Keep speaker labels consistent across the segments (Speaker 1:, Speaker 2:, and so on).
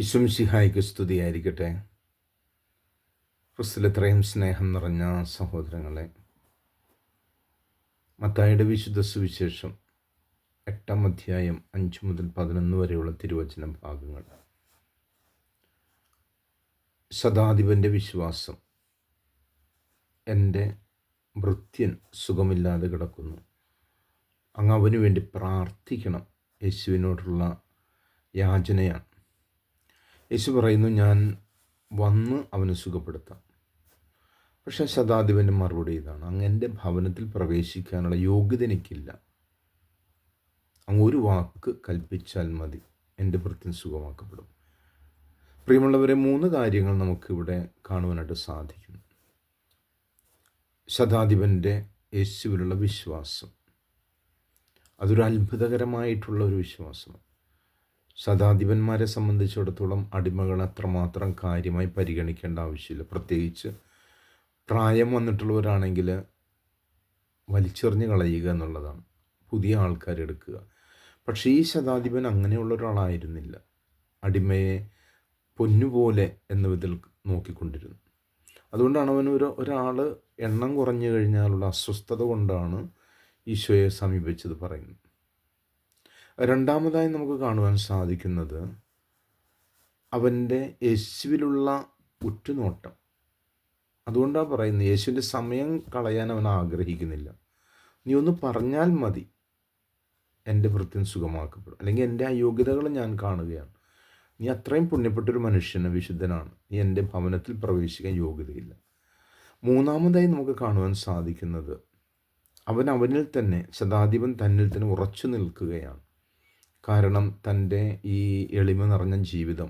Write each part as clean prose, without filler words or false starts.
Speaker 1: ഈശോമിശിഹായ്ക്ക് സ്തുതിയായിരിക്കട്ടെ. ക്രിസ്തുവിൽ എത്രയും സ്നേഹം നിറഞ്ഞ സഹോദരങ്ങളെ, മത്തായിയുടെ വിശുദ്ധ സുവിശേഷം 8 അധ്യായം 5 മുതൽ 11 വരെയുള്ള തിരുവചന ഭാഗങ്ങൾ. ശതാധിപൻ്റെ വിശ്വാസം. എൻ്റെ ഭൃത്യൻ സുഖമില്ലാതെ കിടക്കുന്നു, അങ്ങ് അവന് വേണ്ടി പ്രാർത്ഥിക്കണം. യേശുവിനോടുള്ള യാചനയാണ്. യേശു പറയുന്നു, ഞാൻ വന്ന് അവന് സുഖപ്പെടുത്താം. പക്ഷേ ശതാധിപൻ്റെ മറുപടി ഇതാണ്: അങ്ങ് എൻ്റെ ഭവനത്തിൽ പ്രവേശിക്കാനുള്ള യോഗ്യത എനിക്കില്ല. അങ്ങ് ഒരു വാക്ക് കൽപ്പിച്ചാൽ മതി, എൻ്റെ ഭൃത്യൻ സുഖമാക്കപ്പെടും. പ്രിയമുള്ളവരെ, 3 കാര്യങ്ങൾ നമുക്കിവിടെ കാണുവാനായിട്ട് സാധിക്കും. ശതാധിപൻ്റെ യേശുവിലുള്ള വിശ്വാസം, അതൊരു അത്ഭുതകരമായിട്ടുള്ള ഒരു വിശ്വാസമാണ്. ശതാധിപന്മാരെ സംബന്ധിച്ചിടത്തോളം അടിമകൾ അത്രമാത്രം കാര്യമായി പരിഗണിക്കേണ്ട ആവശ്യമില്ല. പ്രത്യേകിച്ച് പ്രായം വന്നിട്ടുള്ളവരാണെങ്കിൽ വലിച്ചെറിഞ്ഞ് കളയുക എന്നുള്ളതാണ്, പുതിയ ആൾക്കാരെടുക്കുക. പക്ഷേ ഈ ശതാധിപൻ അങ്ങനെയുള്ള ഒരാളായിരുന്നില്ല. അടിമയെ പൊന്നുപോലെ എന്ന വിധത്തിൽ നോക്കിക്കൊണ്ടിരുന്നു. അതുകൊണ്ടാണ് അവൻ ഒരാൾ എണ്ണം കുറഞ്ഞു കഴിഞ്ഞാലുള്ള അസ്വസ്ഥത കൊണ്ടാണ് ഈശോയെ സമീപിച്ചത് പറയുന്നത്. രണ്ടാമതായി നമുക്ക് കാണുവാൻ സാധിക്കുന്നത് അവൻ്റെ യേശുവിലുള്ള ഉറ്റുനോട്ടം. അതുകൊണ്ടാണ് പറയുന്നത്, യേശുവിൻ്റെ സമയം കളയാൻ അവൻ ആഗ്രഹിക്കുന്നില്ല. നീ ഒന്ന് പറഞ്ഞാൽ മതി, എൻ്റെ ഭൃത്യൻ സുഖമാക്കപ്പെടും. അല്ലെങ്കിൽ എൻ്റെ അയോഗ്യതകൾ ഞാൻ കാണുകയാണ്. നീ അത്രയും പുണ്യപ്പെട്ടൊരു മനുഷ്യന്, വിശുദ്ധനാണ്, നീ എൻ്റെ ഭവനത്തിൽ പ്രവേശിക്കാൻ യോഗ്യതയില്ല. മൂന്നാമതായി നമുക്ക് കാണുവാൻ സാധിക്കുന്നത് അവനിൽ തന്നെ, ശതാധിപൻ തന്നിൽ തന്നെ ഉറച്ചു നിൽക്കുകയാണ്. കാരണം തൻ്റെ ഈ എളിമ നിറഞ്ഞ ജീവിതം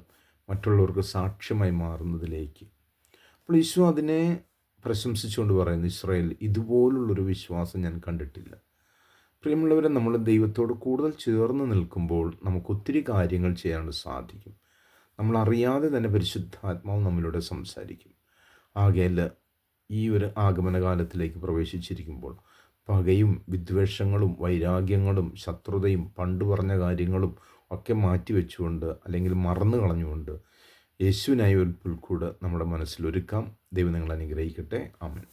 Speaker 1: മറ്റുള്ളവർക്ക് സാക്ഷ്യമായി മാറുന്നതിലേക്ക്. അപ്പോൾ ഈശോ അതിനെ പ്രശംസിച്ചുകൊണ്ട് പറയുന്നു, ഇസ്രായേൽ ഇതുപോലുള്ളൊരു വിശ്വാസം ഞാൻ കണ്ടിട്ടില്ല. പ്രിയമുള്ളവരെ, നമ്മൾ ദൈവത്തോട് കൂടുതൽ ചേർന്ന് നിൽക്കുമ്പോൾ നമുക്ക് ഒത്തിരി കാര്യങ്ങൾ ചെയ്യാനായിട്ട് സാധിക്കും. നമ്മൾ അറിയാതെ തന്നെ പരിശുദ്ധാത്മാവ് നമ്മളിലൂടെ സംസാരിക്കും. ആകയാൽ ഈ ഒരു ആഗമനകാലത്തിലേക്ക് പ്രവേശിച്ചിരിക്കുമ്പോൾ പകയും വിദ്വേഷങ്ങളും വൈരാഗ്യങ്ങളും ശത്രുതയും പണ്ട് പറഞ്ഞ കാര്യങ്ങളും ഒക്കെ മാറ്റിവെച്ചുകൊണ്ട്, അല്ലെങ്കിൽ മറന്നു കളഞ്ഞുകൊണ്ട്, യേശുവിനായി ഒരു പുൽക്കൂട് നമ്മുടെ മനസ്സിലൊരുക്കാം. ദൈവം നിങ്ങളെ അനുഗ്രഹിക്കട്ടെ. ആമേൻ.